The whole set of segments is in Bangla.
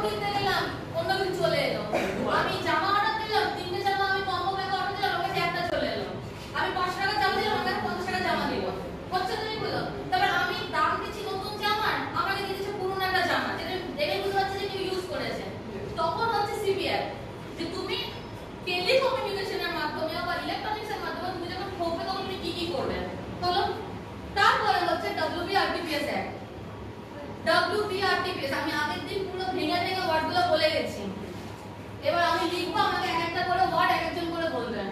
কিনতে গেলাম অন্য কিছু চলে এলো, আমি জামা অর্ডার দিলাম 3টে জামা আমি কম্বো প্যাকে অর্ডার দিলাম আমার কাছে একটা চলে এলো, আমি 500 টাকা জামা দিলাম আমার কাছে 50 টাকা জামা দিল, হচ্ছে তুমি বলো। তারপর আমি দাম দিচ্ছি নতুন জামার, আমাকে দিয়ে দিচ্ছে পুরনো একটা জামা, যেটা দেখে বুঝতে পারছি যে কেউ ইউজ করেছে। তখন হচ্ছে সিবিআর যে তুমি টেলিকমিউনিকেশনের মাধ্যমে বা ইলেকট্রনিক্সের মাধ্যমে তুমি যখন ঠকবে তখন তুমি কি কি করবে বলো। তারপরে হচ্ছে WBRTPS অ্যাক্ট। WBRTPS আমি আগের দিন পুরো ভেঙে ভেঙে ওয়ার্ডগুলো বলে গেছি, এবার আমি লিখবো, আমাকে এক একটা করে ওয়ার্ড এক একজন করে বলবেন।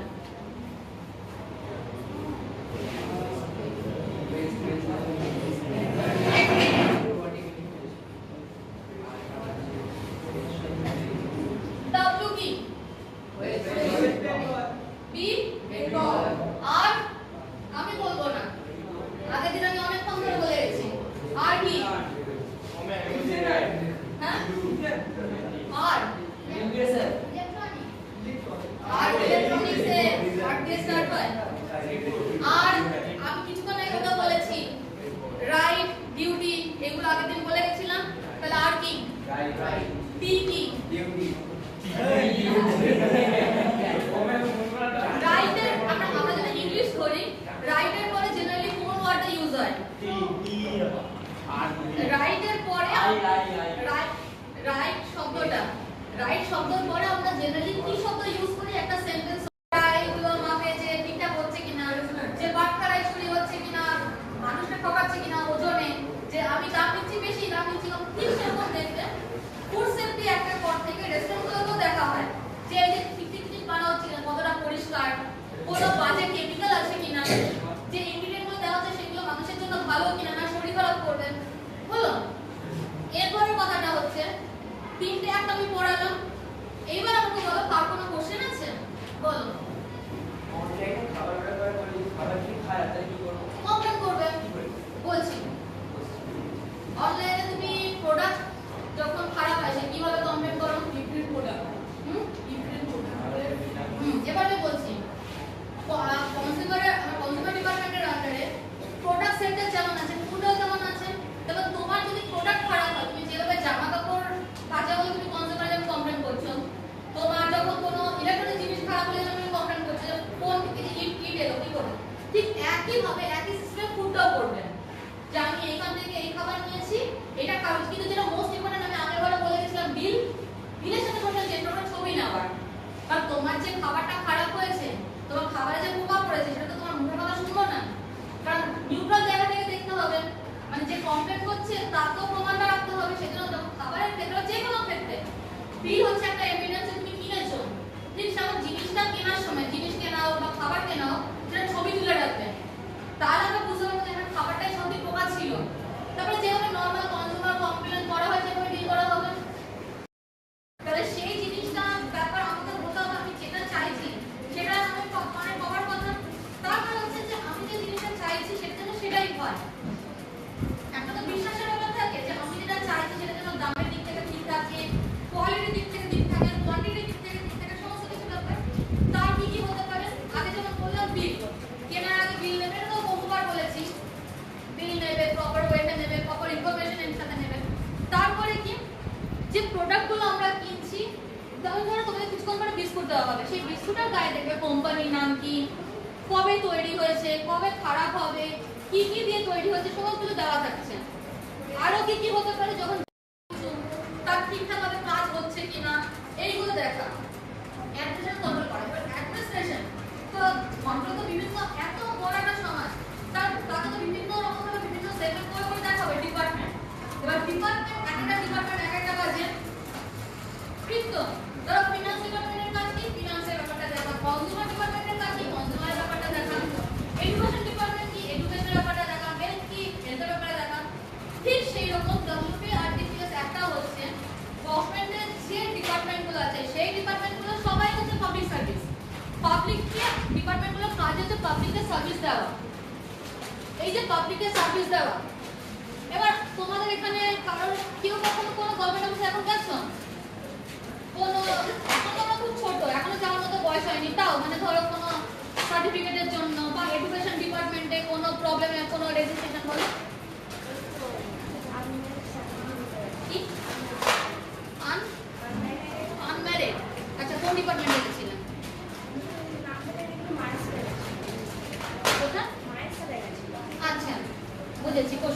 W কি? B আর আমি বলবো না, আগের দিন আমি অনেকক্ষণ ধরে বলে গেছি। আর কি? হ্যাঁ আর আর ইলেকট্রনিক্স এ আর দিয়ে স্টার্ট হয়। আর আমি কিছুক্ষণ আগে ওটা বলেছি, রাইট ডিউটি এগুলো আগের দিন বলে গেছিলাম। তাহলে আর কি? টি কি? ডিউটি। রাইটের আমরা যদি ইংলিশ করি, রাইটের পরে জেনারেলি কোন ওয়ার্ডটা ইউজ হয়? রাইটের পরে রাইট শব্দটা, রাইট শব্দের পরে আমরা জেনারেলি কি শব্দ ইউজ করি একটা সেন্টেন্স? এগুলো মাপে যে ঠিকঠাক হচ্ছে কিনা, যে বাটখারা চুরি হচ্ছে কিনা, মানুষকে ঠকাচ্ছে কিনা ওজনে, যে আমি দাম নিচ্ছি বেশি দাম নিচ্ছি কম, ঠিক সেরকম দেখবে ফুড সেফটি অ্যাক্টের পর থেকে রেস্টুরেন্টগুলোতেও দেখা হয় যে এই যে ঠিক বানানো হচ্ছে কতটা পরিষ্কার, কোনো বাজে কেমিক্যাল আছে কিনা, যে ইনগ্রেডিয়েন্টগুলো দেওয়া হচ্ছে সেগুলো মানুষের জন্য ভালো কিনা না শরীর খারাপ করবে। হলো? এরপরের কথাটা হচ্ছে 3টে অ্যাক্ট আমি পড়ালাম, এইবার আমাকে বলো কার কোনো কোশ্চেন আছে? বলো। অনলাইনে খাবার অর্ডার করে খাবার কি খারাপ তাই কি করব? কমপ্লেন করবে বলছি। অনলাইনে তুমি প্রোডাক্ট যখন খারাপ আসে কিভাবে কমপ্লেন করো? Different product. Different product. এবার আমি বলছি কনজিউমার ডিপার্টমেন্টের আন্ডারে প্রোডাক্ট সেক্টর যেমন আছে ফুডও যেমন আছে। তবে তোমার যদি প্রোডাক্ট খারাপ হয়, তুমি যেভাবে জামা কাপড় কাচা বলে তুমি কনজিউমার জন্য কমপ্লেন করছো, তোমার যখন কোনো ইলেকট্রনিক জিনিস খারাপ হলে তুমি কমপ্লেন করছো, কোন ইট এলো কি করবে, ঠিক একই ভাবে একই সিস্টেমে ফুডটাও করবে যে আমি এইখান থেকে এই খাবার নিয়েছি এটা খাবো। কিন্তু যেটা মোস্ট ইম্পর্টেন্ট আমি আগেরবারে বলে গেছিলাম, বিলের সাথে কোনো যে ছবি নেওয়ার, কারণ তোমার যে খাবারটা খারাপ হয়েছে, তোমার খাবারে যে পোকা পড়েছে সেটা তো তোমার মুখের কথা শুনবো না, কারণ নিউট্রাল জায়গা থেকে দেখতে হবে, মানে যে কমপ্লেন করছে তার তো প্রমাণটা রাখতে হবে। সেজন্য খাবারের ক্ষেত্রে যে কোনো ক্ষেত্রে বিল হচ্ছে একটা এভিডেন্স তুমি কিনেছো, ঠিক সেমন জিনিসটা কেনার সময় জিনিস কেনাও বা খাবার কেনাও সেটা ছবি তুলে রাখবে, তাহলে আমরা বুঝতে পারবো যে আমার খাবারটাই সত্যি পোকা ছিল। তারপরে যেভাবে নর্মাল কনজিউমার কমপ্লেন করা হয় সেভাবে ডিল করা হবে। তাহলে সেই জিনিসটা ব্যাপার আমাদের বলতে হবে আমি যেটা চাইছি সেটা আমি মানে কভার কথা। তারপরে হচ্ছে যে আমি যে জিনিসটা চাইছি সেটা যেন সেটাই হয়। একটা তো বিশ্বাসের ব্যাপার থাকে যে আমি যেটা চাইছি সেটা যেন দামের দিক থেকে ঠিক থাকে, কোয়ালিটির দিক থেকে ঠিক থাকে, কোয়ান্টিটির দিক থেকে ঠিক থাকে, সমস্ত কিছু ব্যাপার। তার কি কি হতে পারে? আগে যেমন বললাম বিল, কেনার আগে বিল নেবে, এটা তো বহুবার বলেছি। বিল নেবে, প্রপার ওয়েটে নেবে, প্রপার ইনফরমেশন এর সাথে নেবে। তারপরে কি, যে প্রোডাক্টগুলো আমরা কিনছি, যেমন ধরো তোমাদের কিছুক্ষণ পরে বিস্কুট দেওয়া হবে, সেই বিস্কুটের গায়ে দেখবে কোম্পানির নাম কি, কবে তৈরি হয়েছে, কবে খারাপ হবে, কি কি দিয়ে তৈরি হয়েছে, সমস্ত কিছু দেওয়া থাকছে। আরো কি কি হতে পারে, যখন তার ঠিকঠাক ভাবে কাজ হচ্ছে কিনা এইগুলো দেখা। অ্যাডমিনিস্ট্রেশন কন্ট্রোল করা। এবার অ্যাডমিনিস্ট্রেশন তো কন্ট্রোল তো বিভিন্ন, এত বড় একটা সমাজ, তাকে তো বিভিন্ন রকম ভাবে বিভিন্ন সেগমেন্ট করে করে দেখা হবে ডিপার্টমেন্ট। এবার ডিপার্টমেন্ট একটা ডিপার্টমেন্ট এক একটা কাজে, ঠিক তো? ধরো ফিনান্স ডিপার্টমেন্টের কাজ কি, ফিনান্সের ব্যাপারটা দেখা, কনজিউমার ডিপার্টমেন্টের কাজ কি, কনজিউমারের ব্যাপারটা দেখা, এডুকেশন ডিপার্টমেন্ট কি, এডুকেশনের ব্যাপারটা দেখা, হেলথ কি, হেলথের ব্যাপারে দেখা। ঠিক সেই রকম WBRTPS একটা হচ্ছে গভর্নমেন্টের যে ডিপার্টমেন্টগুলো আছে সেই ডিপার্টমেন্টগুলো সবাই হচ্ছে পাবলিক সার্ভিস। পাবলিক ডিপার্টমেন্টগুলোর কাজ হচ্ছে পাবলিককে সার্ভিস দেওয়া। এই যে পাবলিককে সার্ভিস দেওয়া, এবার তোমাদের এখানে কারোর কেউ কখনো কোনো গভর্নমেন্ট অফিসে এখন গেছো? কোনো এখন তোমরা খুব ছোট, এখনো যাওয়ার মতো বয়স হয়নি, তাও মানে ধরো কোনো সার্টিফিকেটের জন্য বা এডুকেশন ডিপার্টমেন্টে কোনো প্রবলেমে কোনো রেজিস্ট্রেশন বলো ডিপার্টমেন্টে গেছিলেন? কোথায়? আচ্ছা, বুঝেছি, কোন